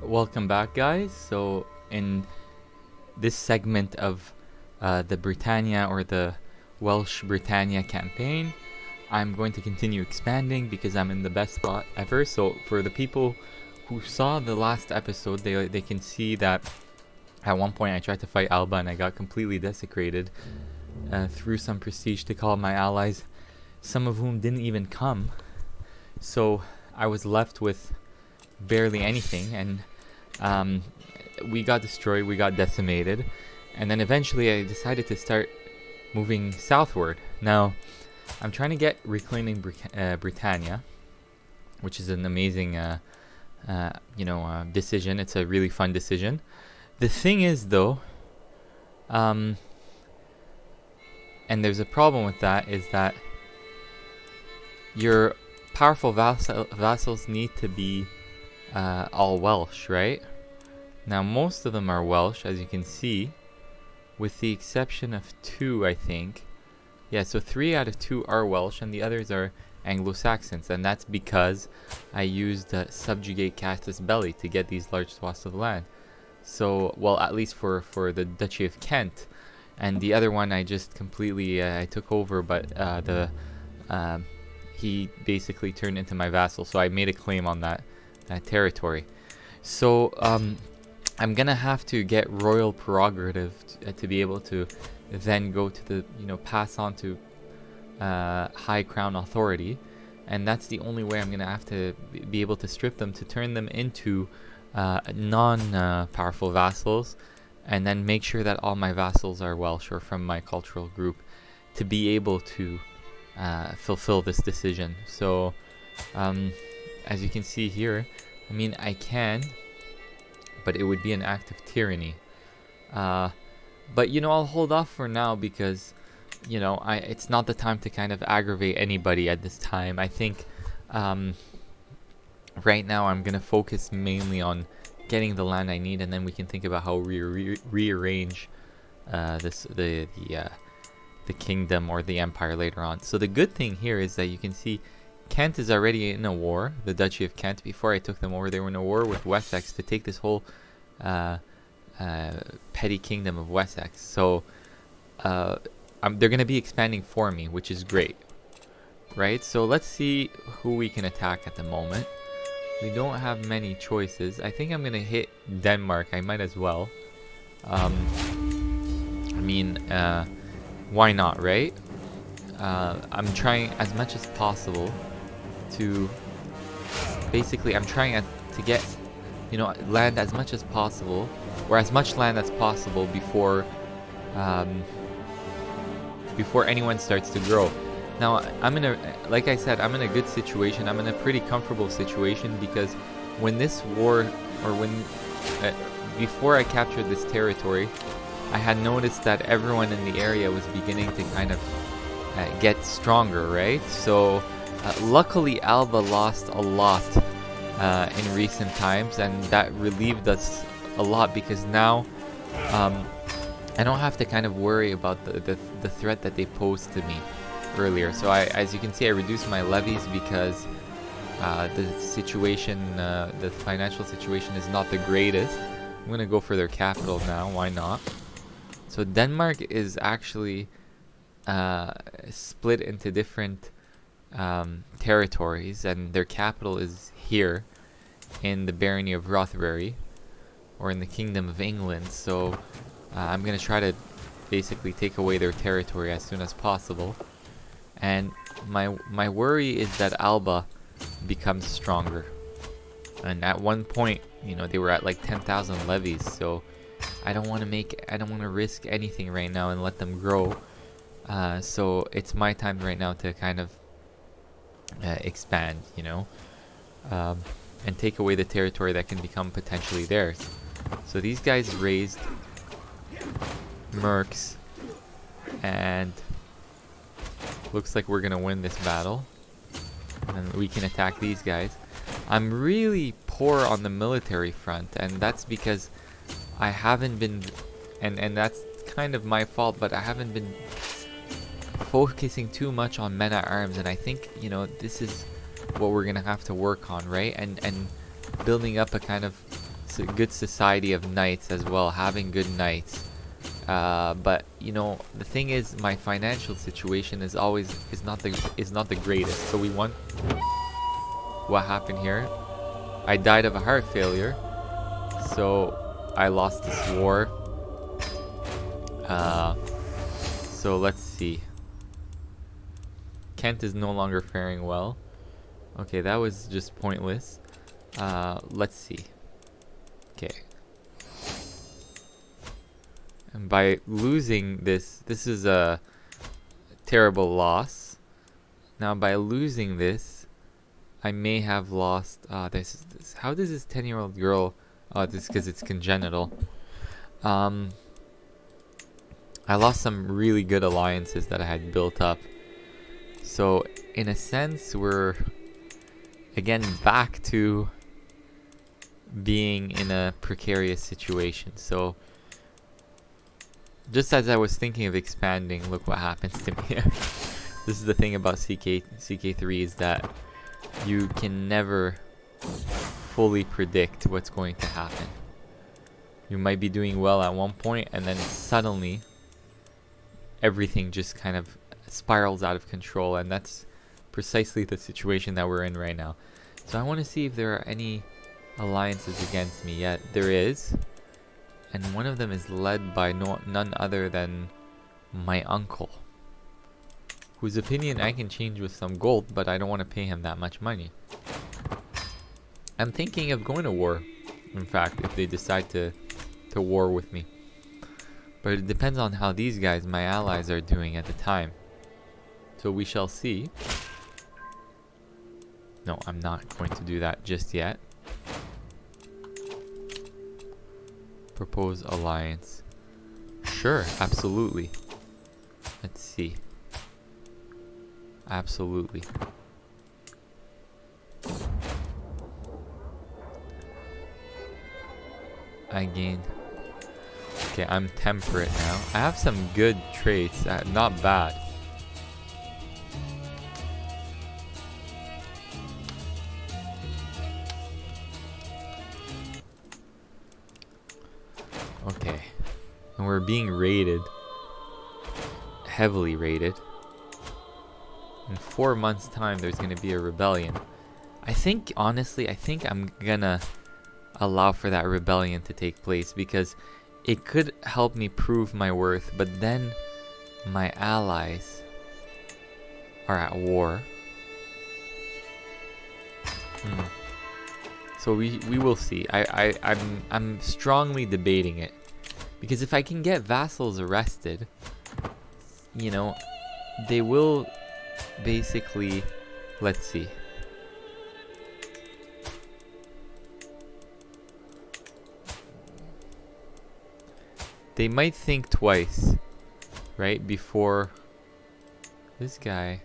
Welcome back, guys. So, in this segment of the Britannia or the Welsh Britannia campaign, I'm going to continue expanding because I'm in the best spot ever. So, for the people who saw the last episode, they can see that at one point I tried to fight Alba and I got completely desecrated through some prestige to call my allies, some of whom didn't even come. So, I was left with barely anything, and we got destroyed, we got decimated, and then eventually I decided to start moving southward. Now, I'm trying to get reclaiming Britannia, which is an amazing, decision. It's a really fun decision. The thing is, though, and there's a problem with that, is that your powerful vassals need to be all Welsh, right? Now, most of them are Welsh, as you can see, with the exception of 2, I think. Yeah, so 3 out of 2 are Welsh, and the others are Anglo-Saxons, and that's because I used Subjugate Casus Belli to get these large swaths of land. So, well, at least for the Duchy of Kent, and the other one I just completely I took over, but he basically turned into my vassal, so I made a claim on that territory. So I'm gonna have to get royal prerogative to be able to then go to the pass on to high crown authority, and that's the only way I'm gonna have to be able to strip them to turn them into non-powerful vassals, and then make sure that all my vassals are Welsh or from my cultural group to be able to fulfill this decision. So as you can see here, I mean, I can, but it would be an act of tyranny. But I'll hold off for now because it's not the time to kind of aggravate anybody at this time. I think right now I'm gonna focus mainly on getting the land I need, and then we can think about how we rearrange the kingdom or the empire later on. So the good thing here is that you can see Kent is already in a war. The Duchy of Kent, before I took them over, they were in a war with Wessex to take this whole petty kingdom of Wessex. So they're going to be expanding for me, which is great, right? So let's see who we can attack at the moment. We don't have many choices. I think I'm going to hit Denmark. I might as well. Why not, right? I'm trying as much as possible to I'm trying to get land as much as possible, or as much land as possible before anyone starts to grow. Now like I said, I'm in a good situation. I'm in a pretty comfortable situation because when this war, or before I captured this territory, I had noticed that everyone in the area was beginning to kind of get stronger, right? So luckily Alba lost a lot in recent times, and that relieved us a lot because now I don't have to kind of worry about the threat that they posed to me earlier. So as you can see, I reduced my levies because the financial situation is not the greatest. I'm gonna go for their capital now. Why not? So Denmark is actually split into different territories, and their capital is here in the barony of Rothbury, or in the Kingdom of England. So I'm going to try to basically take away their territory as soon as possible. And my worry is that Alba becomes stronger. And at one point, they were at like 10,000 levies, so I don't want to risk anything right now and let them grow. So it's my time right now to kind of expand, and take away the territory that can become potentially theirs. So these guys raised mercs, and looks like we're gonna win this battle, and we can attack these guys. I'm really poor on the military front, and that's because I haven't been, and that's kind of my fault, but I haven't been focusing too much on men at arms, and I think this is what we're gonna have to work on, right? And building up a kind of good society of knights as well, having good knights. But you know, the thing is, my financial situation is not the greatest. So we won. What happened here? I died of a heart failure, so I lost this war. So let's see. Kent is no longer faring well. Okay, that was just pointless. Let's see. Okay. And by losing this is a terrible loss. Now by losing this, I may have lost, how does this 10-year-old girl, this is because it's congenital. I lost some really good alliances that I had built up. So in a sense, we're again back to being in a precarious situation. So just as I was thinking of expanding, look what happens to me. This is the thing about CK3 is that you can never fully predict what's going to happen. You might be doing well at one point and then suddenly everything just kind of spirals out of control, and that's precisely the situation that we're in right now. So I want to see if there are any alliances against me yet. There is, and one of them is led by none other than my uncle, whose opinion I can change with some gold, but I don't want to pay him that much money. I'm thinking of going to war, in fact, if they decide to war with me. But it depends on how these guys, my allies, are doing at the time. So we shall see. No, I'm not going to do that just yet. Propose alliance. Sure, absolutely. Let's see. Absolutely. I gained. Okay, I'm temperate now. I have some good traits, not bad. Okay, and we're being raided, heavily raided. In 4 months' time, there's gonna be a rebellion. I think, honestly, I'm gonna allow for that rebellion to take place because it could help me prove my worth, but then my allies are at war. So we will see. I'm strongly debating it, because if I can get vassals arrested, you know, they will basically, let's see. They might think twice, right, before this guy.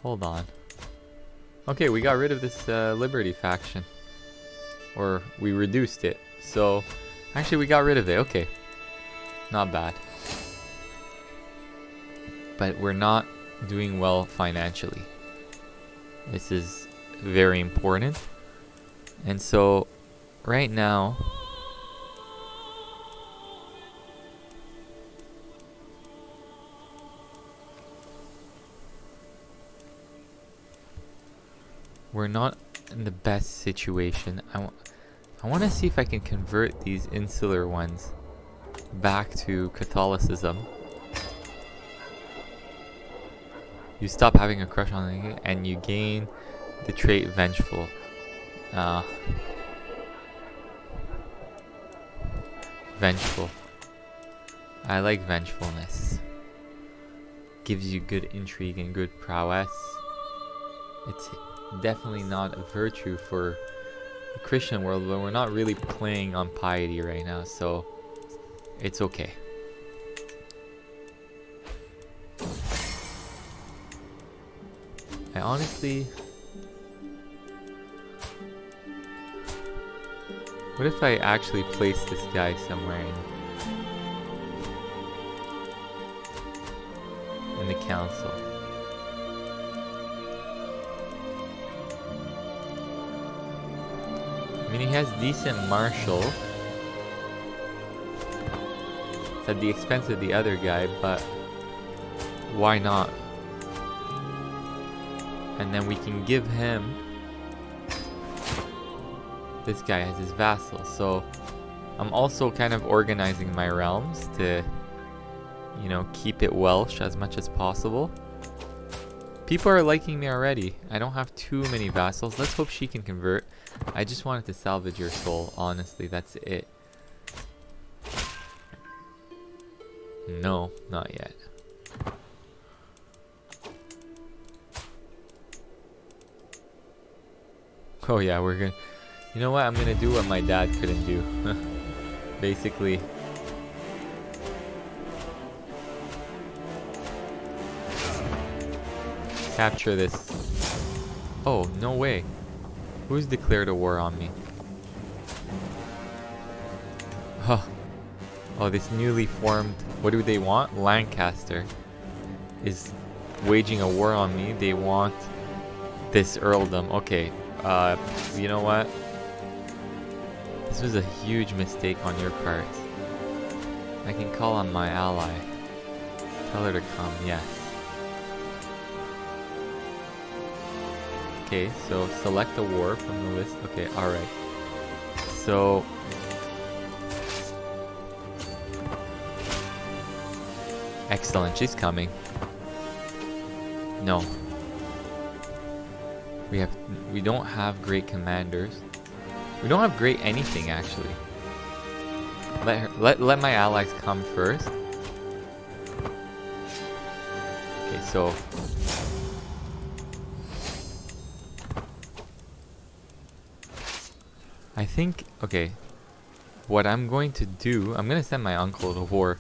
Hold on. Okay, we got rid of this Liberty faction. Or we reduced it. So, actually we got rid of it. Okay. Not bad. But we're not doing well financially. This is very important. And so, right now, we're not in the best situation. I want to see if I can convert these insular ones back to Catholicism. You stop having a crush on it and you gain the trait Vengeful. Vengeful. I like vengefulness. Gives you good intrigue and good prowess. It's definitely not a virtue for the Christian world, but we're not really playing on piety right now, so it's okay. I honestly... What if I actually place this guy somewhere in the council? mean, he has decent martial. It's at the expense of the other guy, but why not? And then we can give him... This guy has his vassal, so I'm also kind of organizing my realms to, you know, keep it Welsh as much as possible. People are liking me already. I don't have too many vassals. Let's hope she can convert. I just wanted to salvage your soul, honestly, that's it. No, not yet. Oh yeah, we're gonna... You know what? I'm gonna do what my dad couldn't do. Basically. Capture this. Oh, no way. Who's declared a war on me? Huh. Oh, this newly formed... What do they want? Lancaster is waging a war on me. They want this earldom. Okay. You know what? This was a huge mistake on your part. I can call on my ally. Tell her to come, yes. Okay, so select a war from the list. Okay, alright. So... Excellent, she's coming. No. We don't have great commanders. We don't have great anything, actually. Let my allies come first. Okay, so I think, okay, what I'm going to do, I'm gonna send my uncle to war.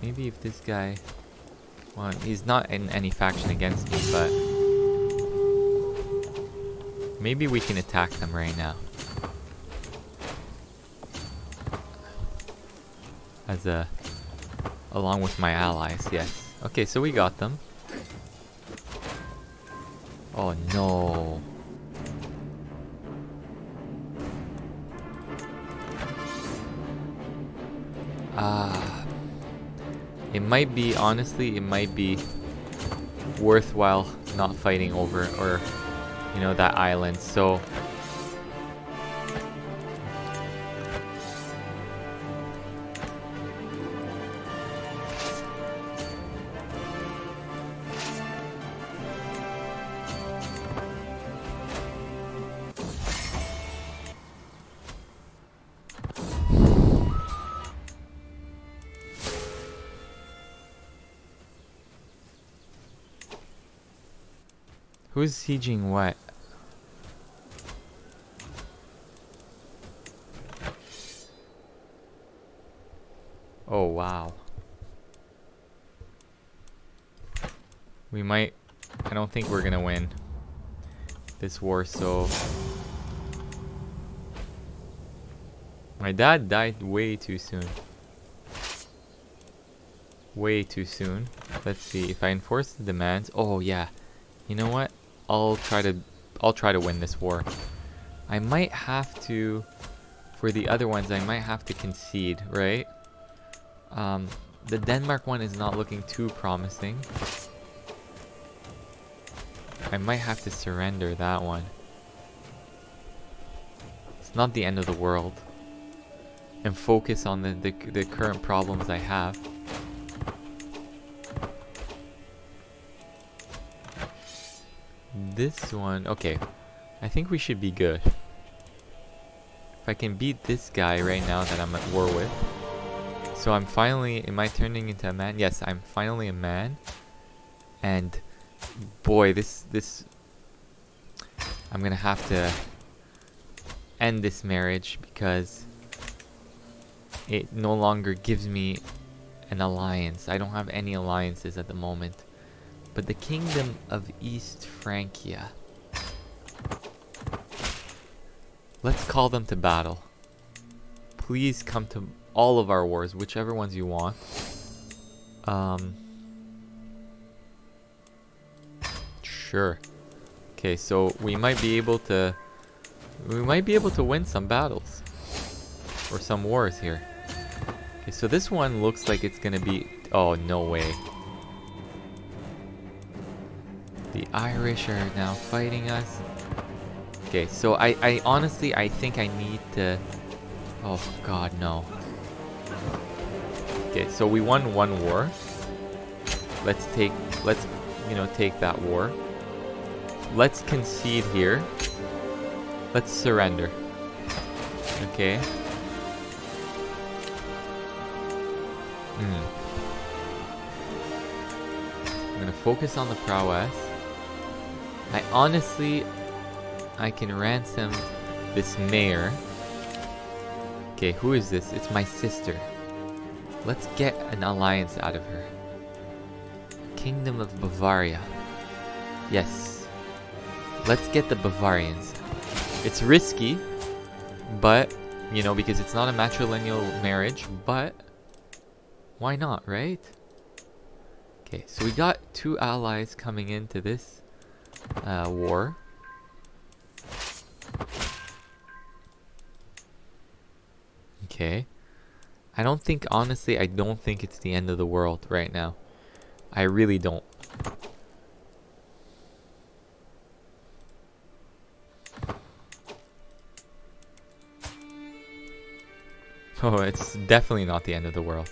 Maybe if this guy, well, he's not in any faction against me, but maybe we can attack them right now. Along with my allies, yes. Okay, so we got them. Oh no. It might be, honestly, it might be worthwhile not fighting over, or, you know, that island, so... Who's sieging what? Oh wow. We might... I don't think we're gonna win this war, so... My dad died way too soon. Way too soon. Let's see, if I enforce the demands... Oh yeah. You know what? I'll try to win this war. I might have to, for the other ones, I might have to concede, right? The Denmark one is not looking too promising. I might have to surrender that one. It's not the end of the world. And focus on the current problems I have. This one, okay. I think we should be good. If I can beat this guy right now that I'm at war with. So I'm finally, am I turning into a man? Yes, I'm finally a man. And boy, this I'm gonna have to end this marriage because it no longer gives me an alliance. I don't have any alliances at the moment. But the Kingdom of East Francia. Let's call them to battle. Please come to all of our wars, whichever ones you want. Sure. Okay, so we might be able to we might be able to win some battles. Or some wars here. Okay, so this one looks like it's gonna be... Oh, no way. The Irish are now fighting us. Okay, so I honestly, I think I need to... Oh, God, no. Okay, so we won one war. Let's, you know, take that war. Let's concede here. Let's surrender. Okay. I'm gonna focus on the prowess. I can ransom this mayor. Okay, who is this? It's my sister. Let's get an alliance out of her. Kingdom of Bavaria. Yes. Let's get the Bavarians. It's risky, but, you know, because it's not a matrilineal marriage, but why not, right? Okay, so we got 2 allies coming into this war. Okay. I don't think, honestly, I don't think it's the end of the world right now. I really don't. Oh, it's definitely not the end of the world.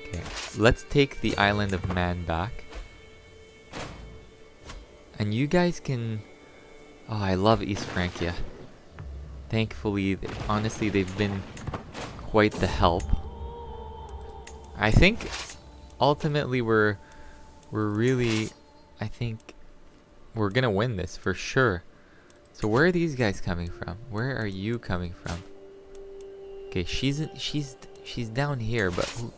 Okay, let's take the island of Man back. And you guys can... Oh, I love East Francia. Thankfully, honestly, they've been quite the help. I think ultimately we're really... I think we're gonna win this for sure. So where are these guys coming from? Where are you coming from? Okay, she's down here, but who?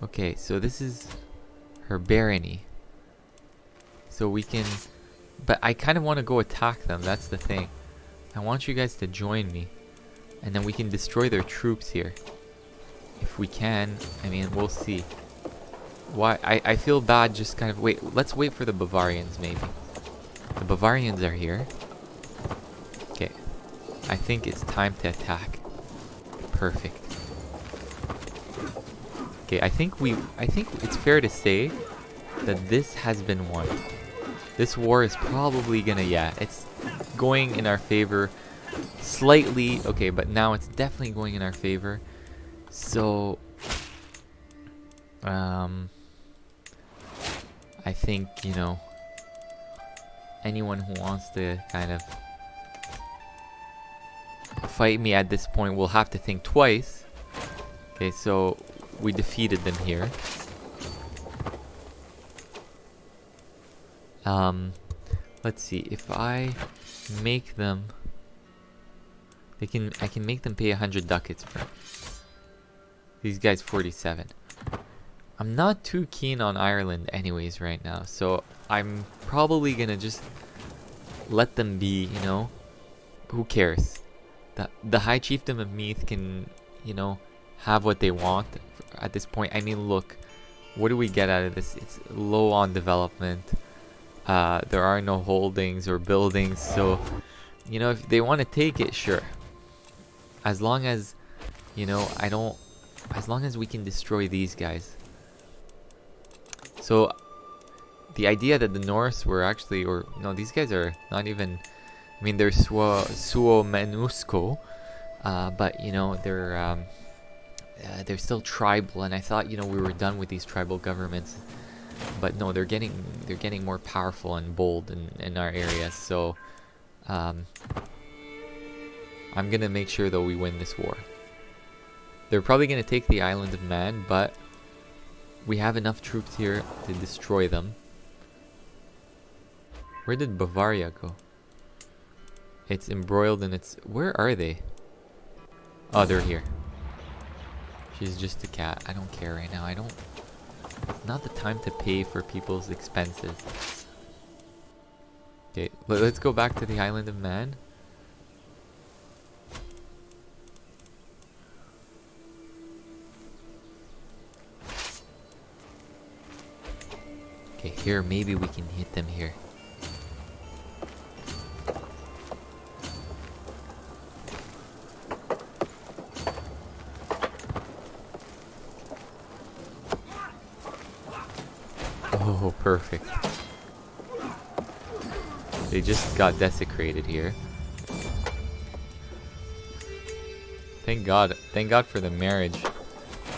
Okay, so this is her barony. So we can, but I kind of want to go attack them. That's the thing. I want you guys to join me, and then we can destroy their troops here. If we can, I mean, we'll see. Why? I feel bad. Just kind of wait. Let's wait for the Bavarians, maybe. The Bavarians are here. Okay, I think it's time to attack. Perfect. Okay, I think it's fair to say that this has been won. This war is probably gonna, yeah, it's going in our favor slightly. Okay, but now it's definitely going in our favor. So, I think, you know, anyone who wants to kind of fight me at this point will have to think twice. Okay, so we defeated them here. Let's see, if I make them, I can make them pay 100 ducats for these guys. 47. I'm not too keen on Ireland anyways right now, so I'm probably gonna just let them be, you know. Who cares? The High Chiefdom of Meath can, you know, have what they want at this point. I mean, look, what do we get out of this? It's low on development. There are no holdings or buildings, so, you know, if they want to take it, sure. As long as, you know, as long as we can destroy these guys. So, the idea that the Norse were actually, or no, these guys are not even, I mean, they're suo menusco, but, you know, they're still tribal, and I thought, you know, we were done with these tribal governments. But no, they're getting more powerful and bold in our areas. So I'm gonna make sure though we win this war. They're probably gonna take the island of Man, but we have enough troops here to destroy them. Where did Bavaria go? It's embroiled in its... Where are they? Oh, they're here. She's just a cat. I don't care right now. Not the time to pay for people's expenses. Okay, let's go back to the island of Man. Okay, here, maybe we can hit them here. Perfect. They just got desecrated here. Thank God. Thank God for the marriage.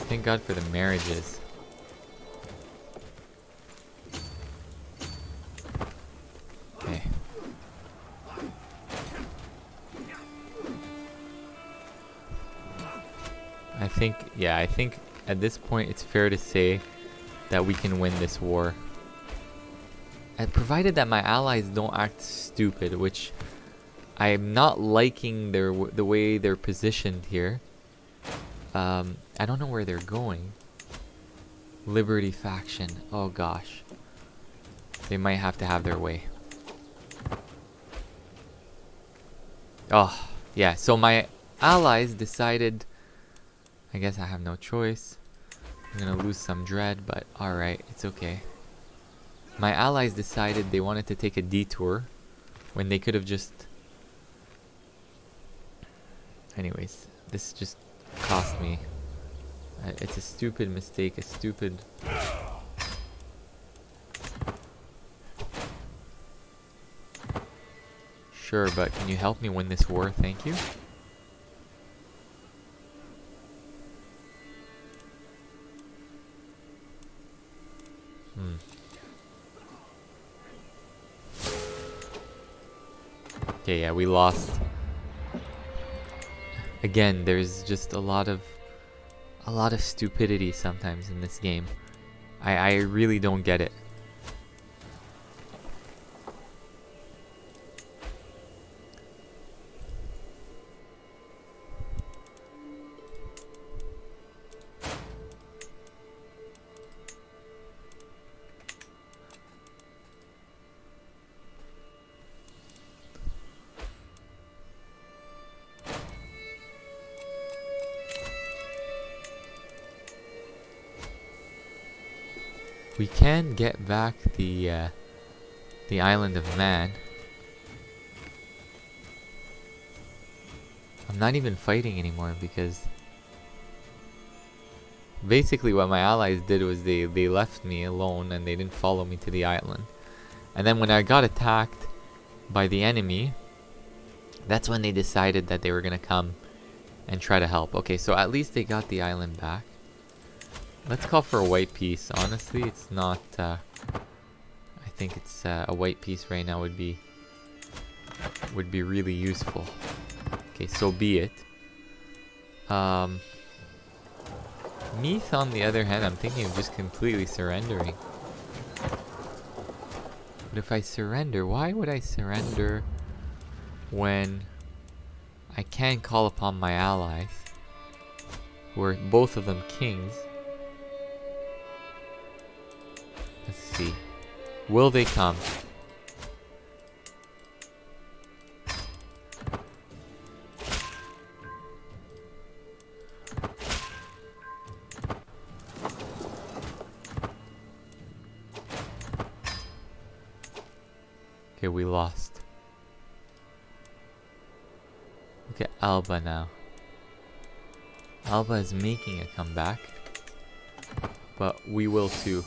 Thank God for the marriages. Okay. I think at this point it's fair to say that we can win this war. And provided that my allies don't act stupid, which I am not liking the way they're positioned here. I don't know where they're going. Liberty faction. Oh gosh. They might have to have their way. Oh, yeah. So my allies decided... I guess I have no choice. I'm gonna lose some dread, but alright, it's okay. My allies decided they wanted to take a detour when they could have just... Anyways, this just cost me. It's a stupid mistake, a stupid... Sure, but can you help me win this war? Thank you. Okay, yeah, we lost. Again, there's just a lot of stupidity sometimes in this game. I really don't get it. We can get back the island of Man. I'm not even fighting anymore because basically what my allies did was they left me alone and they didn't follow me to the island. And then when I got attacked by the enemy, that's when they decided that they were gonna come and try to help. Okay, so at least they got the island back. Let's call for a white piece. Honestly, it's not... I think it's a white piece right now would be really useful. Okay, so be it. Meath, on the other hand, I'm thinking of just completely surrendering. But if I surrender, why would I surrender when I can call upon my allies, who are both of them kings? Let's see. Will they come? Okay, we lost. Look at Alba now. Alba is making a comeback, but we will too.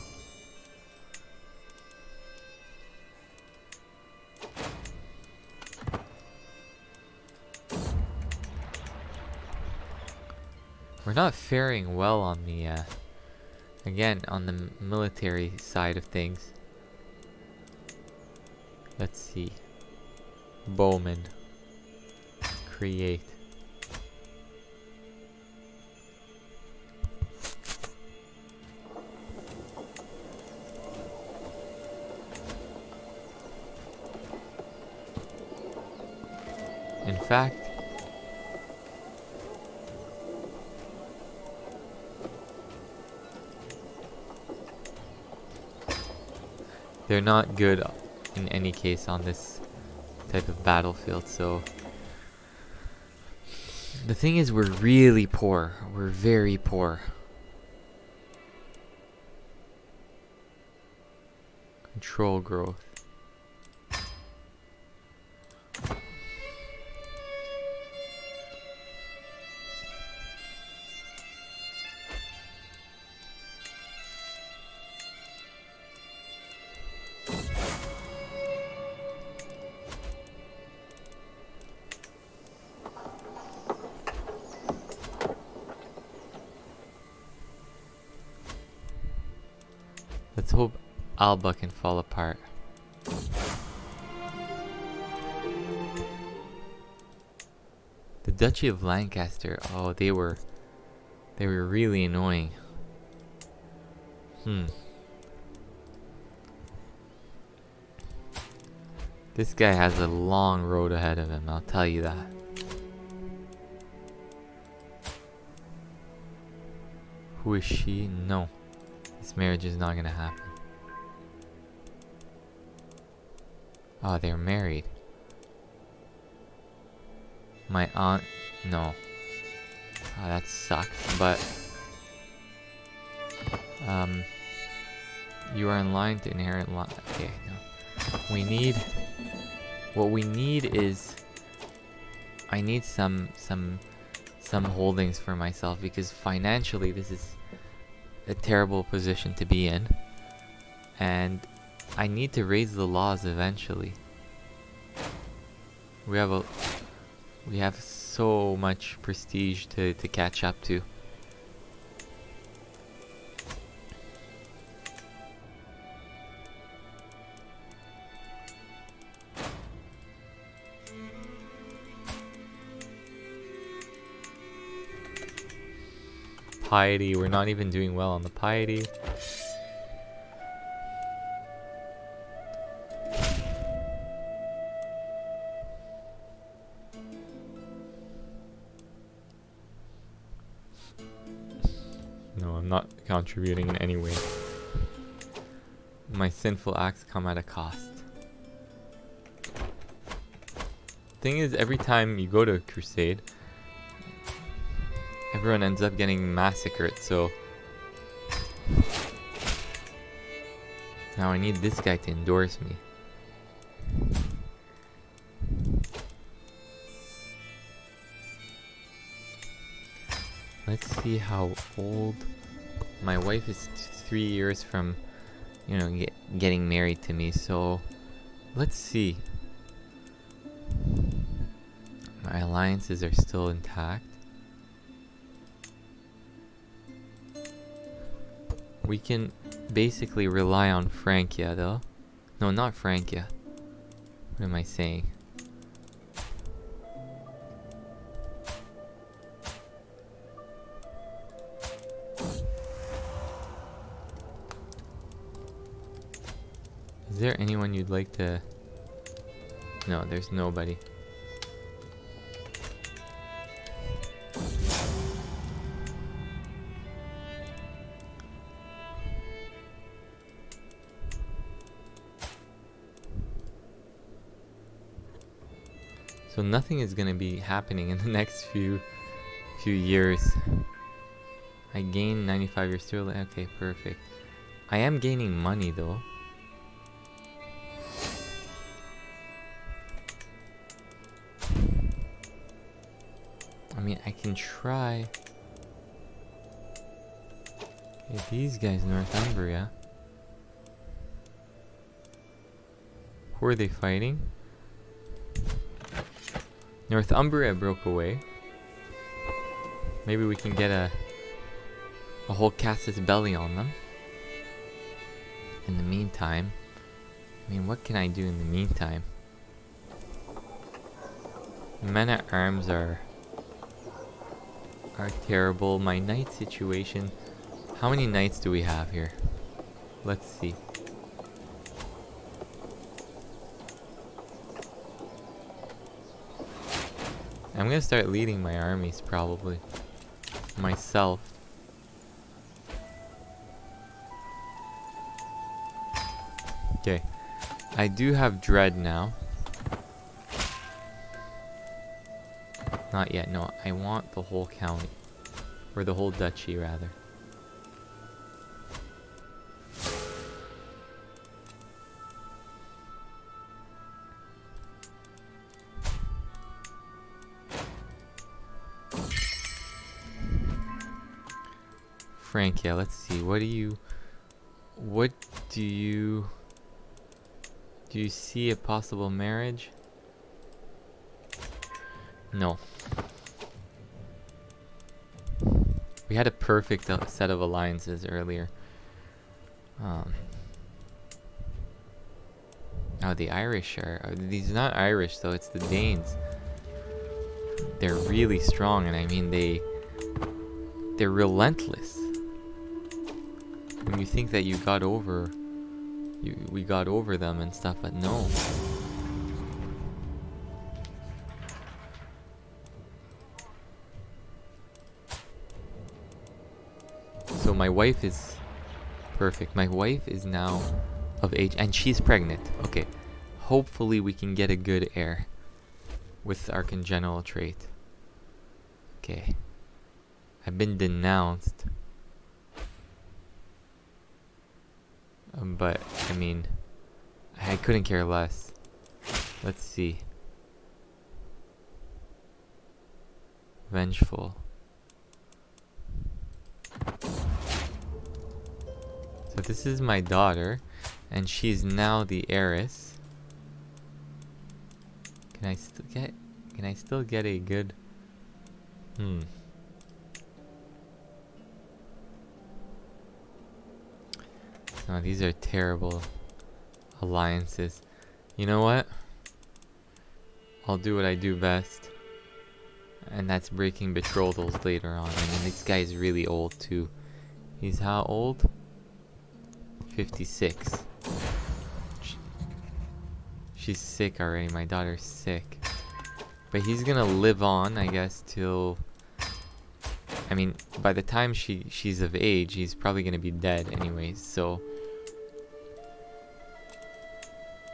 We're not faring well on the, again, on the military side of things. Let's see. Bowman. Create. In fact, they're not good in any case on this type of battlefield, so the thing is, we're really poor. We're very poor. Control growth. hope Alba can fall apart. The Duchy of Lancaster. Oh, they were really annoying. This guy has a long road ahead of him, I'll tell you that. Who is she? No. This marriage is not gonna happen. Oh, they're married. My aunt... No. Oh, that sucks, but... You are in line to inherit line... Okay, no. We need... What we need is... I need some holdings for myself, because financially this is a terrible position to be in. And I need to raise the laws eventually. We have so much prestige to catch up to. Piety, we're not even doing well on the piety. No, I'm not contributing in any way. My sinful acts come at a cost. Thing is, every time you go to a crusade, everyone ends up getting massacred, so... Now I need this guy to endorse me. Let's see how old... My wife is 3 years from, you know, getting married to me, so... Let's see. My alliances are still intact. We can basically rely on Francia, though. No, not Francia. What am I saying? Is there anyone you'd like to... No, there's nobody. So nothing is going to be happening in the next few years. I gain 95 years sterling. Okay, perfect. I am gaining money though. I mean, I can try. Okay, these guys, Northumbria. Who are they fighting? Northumbria broke away. Maybe we can get a whole casus belli on them. In the meantime, I mean, what can I do in the meantime? Men at arms are terrible. My knight situation. How many knights do we have here? Let's see. I'm gonna start leading my armies, probably. Myself. Okay. I do have dread now. Not yet, no. I want the whole county. Or the whole duchy, rather. Francia, let's see. Do you see a possible marriage? No. We had a perfect set of alliances earlier. Oh, the Irish are... These are not Irish, though. It's the Danes. They're really strong, and I mean, they're relentless. When you think that you got over... we got over them and stuff, but no. So my wife is perfect. My wife is now of age, and she's pregnant. Okay, hopefully we can get a good heir with our congenital trait. Okay, I've been denounced, but I mean, I couldn't care less. Let's see. Vengeful. So this is my daughter, and she's now the heiress. Can I still get a good... No, these are terrible alliances. You know what? I'll do what I do best. And that's breaking betrothals later on. I mean, this guy's really old too. He's how old? 56. She's sick already. My daughter's sick. But he's gonna live on, I guess, till... I mean, by the time she's of age, he's probably gonna be dead anyways, so...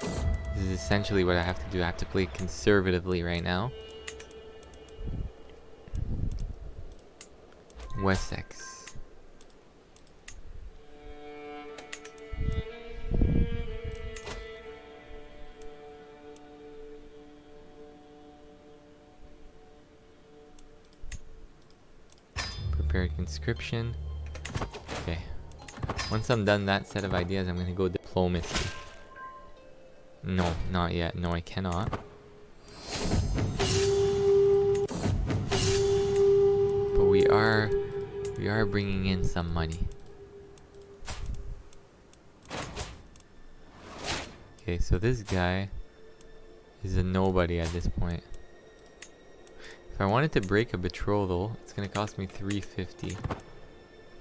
This is essentially what I have to do. I have to play conservatively right now. Wessex. Prepared conscription. Okay. Once I'm done that set of ideas, I'm gonna go diplomacy. No, not yet. No, I cannot. But we are bringing in some money. Okay, so this guy is a nobody at this point. If I wanted to break a betrothal, it's gonna cost me 350.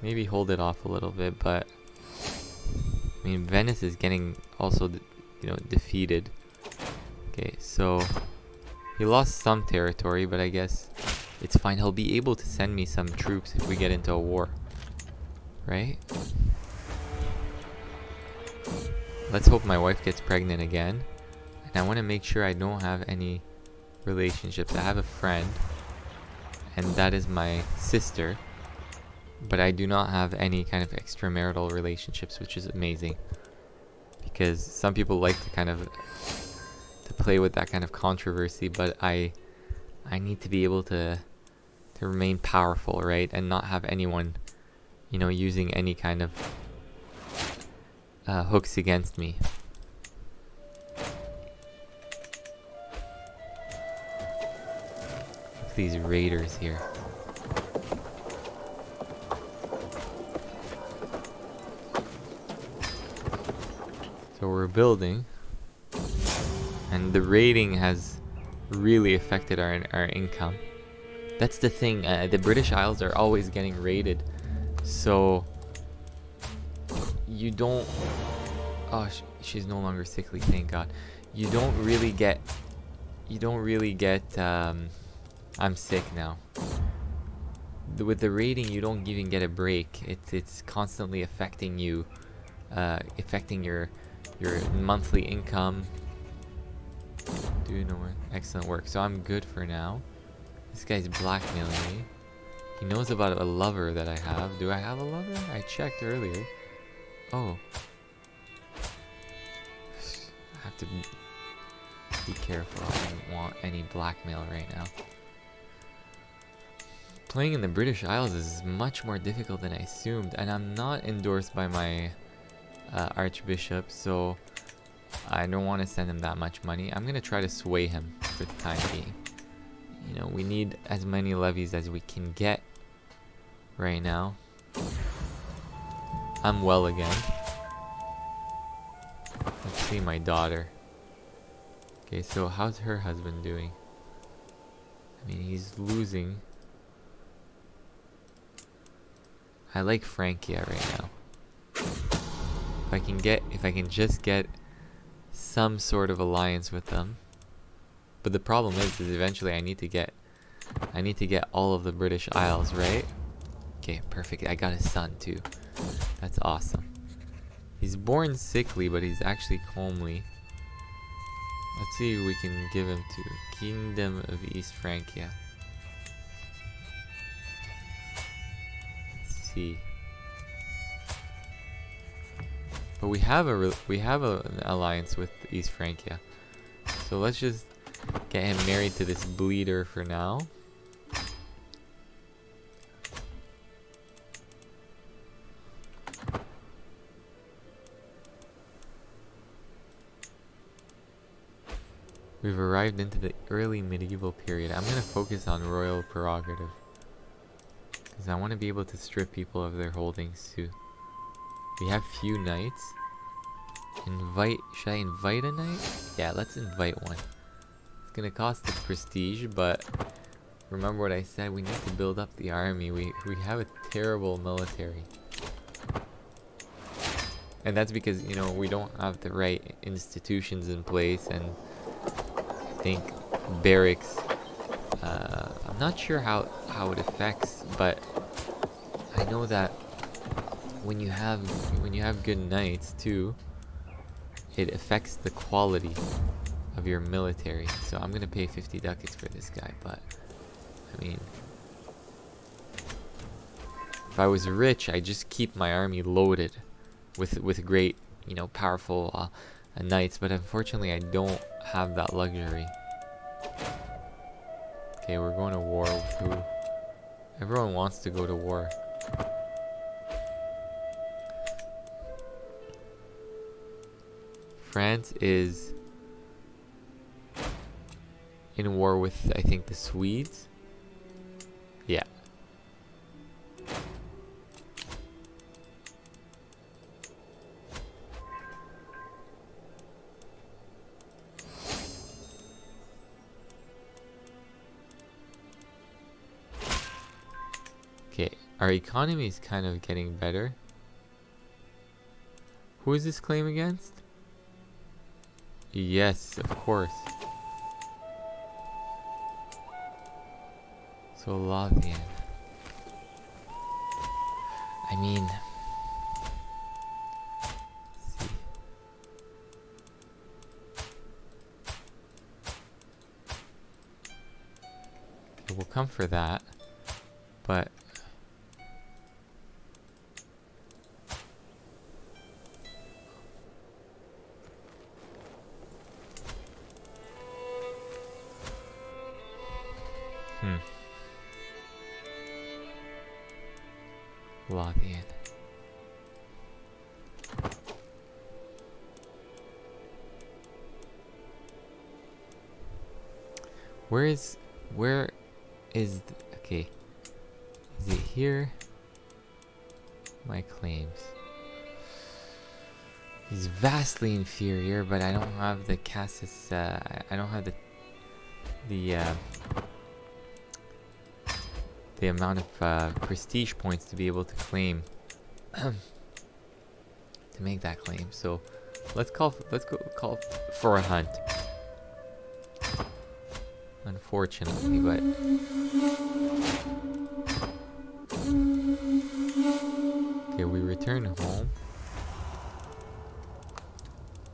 Maybe hold it off a little bit, but I mean, Venice is getting also, defeated. Okay, so he lost some territory, but I guess it's fine. He'll be able to send me some troops if we get into a war, right? Let's hope my wife gets pregnant again. And I want to make sure I don't have any relationships. I have a friend, and that is my sister, but I do not have any kind of extramarital relationships, which is amazing, because some people like to kind of play with that kind of controversy, but I need to be able to remain powerful, right, and not have anyone, using any kind of hooks against me. Look at these raiders here. So we're building, and the raiding has really affected our income. That's the thing. The British Isles are always getting raided, so you don't... Oh, she's no longer sickly, thank God. You don't really get... I'm sick now. With the raiding, you don't even get a break. It's constantly affecting you, affecting your monthly income. Excellent work. So I'm good for now. This guy's blackmailing me. He knows about a lover that I have. Do I have a lover? I checked earlier. Oh. I have to be careful. I don't want any blackmail right now. Playing in the British Isles is much more difficult than I assumed, and I'm not endorsed by my Archbishop, so I don't want to send him that much money. I'm gonna try to sway him for the time being. We need as many levies as we can get right now. I'm well again. Let's see my daughter. Okay, so how's her husband doing? I mean, he's losing. I like Francia right now. If I can just get some sort of alliance with them. But the problem is eventually I need to get all of the British Isles, right? Okay, perfect. I got his son too. That's awesome. He's born sickly, but he's actually comely. Let's see who we can give him to. Kingdom of East Francia. Let's see. But we have an alliance with East Francia. So let's just get him married to this bleeder for now. We've arrived into the early medieval period. I'm going to focus on royal prerogative, because I want to be able to strip people of their holdings too. We have few knights. Should I invite a knight? Yeah, let's invite one. It's going to cost us prestige, but remember what I said, we need to build up the army. We have a terrible military. And that's because, you know, we don't have the right institutions in place, and I think barracks, I'm not sure how it affects, but I know that when you have good knights too, it affects the quality of your military. So I'm gonna pay 50 ducats for this guy, but I mean, if I was rich, I'd just keep my army loaded with great, you know, powerful knights, but unfortunately I don't have that luxury. Okay, we're going to war with who? Everyone wants to go to war. France is in war with, I think, the Swedes. Yeah. Okay, our economy is kind of getting better. Who is this claim against? Yes, of course. So Lothian. I mean, let's see. Okay, we'll come for that, but Lothian. Where is okay, is it here? My claims. He's vastly inferior, but I don't have the Cassis, I don't have the amount of prestige points to be able to claim to make that claim. So let's go call for a hunt. Unfortunately, but okay, we return home.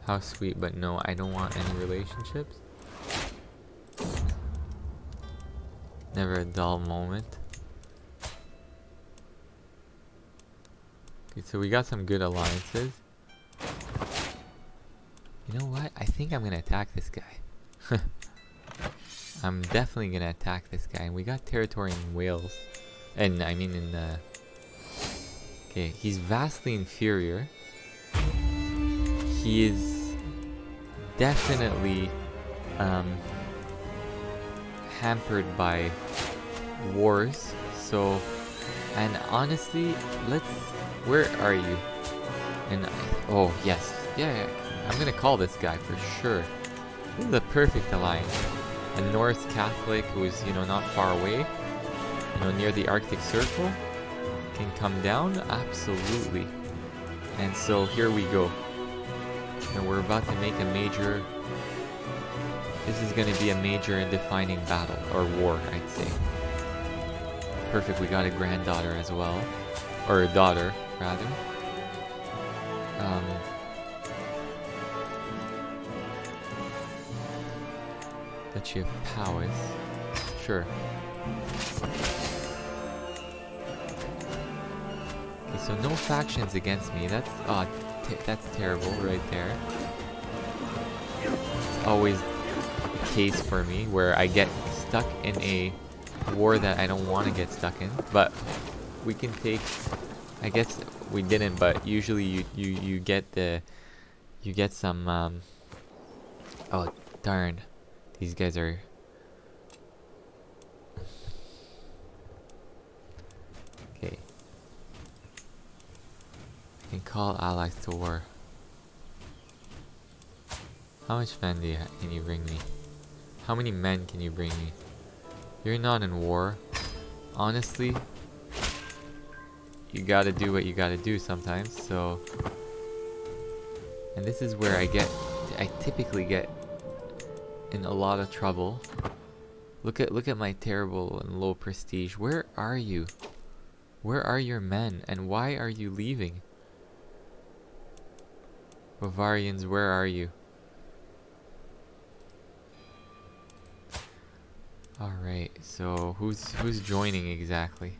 How sweet, but no, I don't want any relationships. Never a dull moment. Okay, so we got some good alliances. You know what? I think I'm gonna attack this guy. I'm definitely gonna attack this guy. And we got territory in Wales. And I mean in the... Okay, he's vastly inferior. He is definitely hampered by wars. So, and honestly, where are you? And oh yes, yeah, I'm gonna call this guy for sure. This is a perfect alliance. A Norse Catholic who's, you know, not far away, you know, near the Arctic Circle, can come down, absolutely. And so here we go. And we're about to make a major... This is going to be a major and defining battle, or war, I'd say. Perfect, we got a granddaughter as well. Or a daughter, rather. Duchy of Powys. Sure. Okay, so no factions against me. That's that's terrible right there. It's always the case for me where I get stuck in a war that I don't want to get stuck in. But we can take. I guess we didn't, but usually you get the some. Oh darn. These guys are... Okay. I can call allies to war. How much men can you bring me? How many men can you bring me? You're not in war. Honestly, you gotta do what you gotta do sometimes, so... And this is where I typically get in a lot of trouble. Look at my terrible and low prestige. Where are you? Where are your men? And why are you leaving? Bavarians, where are you? Alright, so who's joining exactly?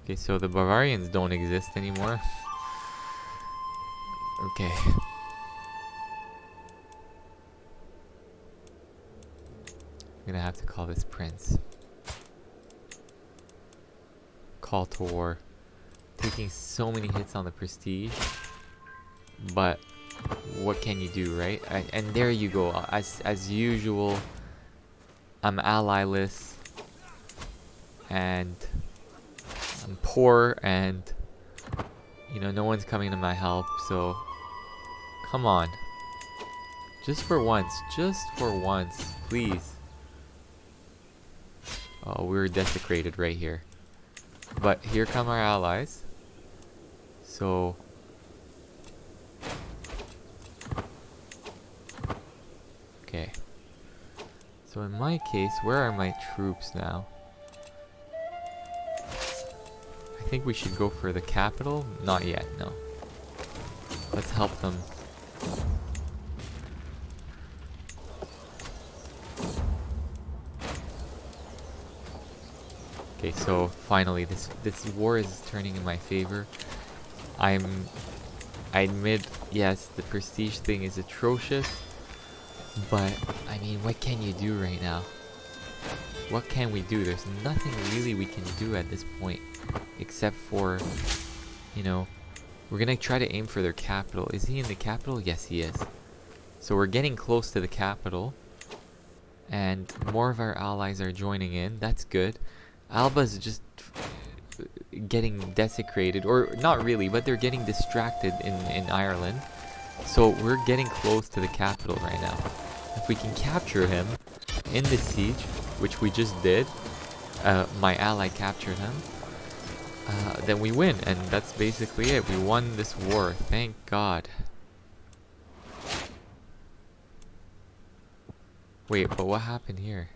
Okay, so the Bavarians don't exist anymore. Okay. I'm gonna have to call this prince. Call to war. Taking so many hits on the prestige. But what can you do, right? And there you go. As usual, I'm ally-less. And I'm poor and you know, no one's coming to my help, so come on. Just for once, please. Oh, we're desecrated right here. But here come our allies. So... Okay. So in my case, where are my troops now? I think we should go for the capital. Not yet, no. Let's help them. Okay, so finally this war is turning in my favor. I admit, yes, the prestige thing is atrocious, but I mean, what can you do right now? What can we do? There's nothing really we can do at this point, except for, you know, we're gonna try to aim for their capital. Is he in the capital? Yes, he is. So we're getting close to the capital, and more of our allies are joining in. That's good. Alba's just getting desecrated, or not really, but they're getting distracted in Ireland. So we're getting close to the capital right now. If we can capture him in this siege, which we just did, my ally captured him, then we win, and that's basically it. We won this war, thank God. Wait, but what happened here?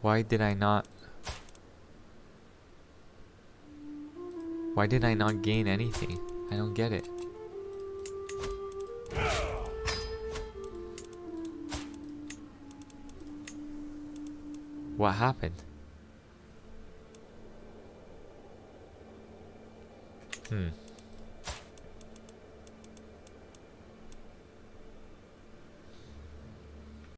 Why did I not gain anything? I don't get it. What happened?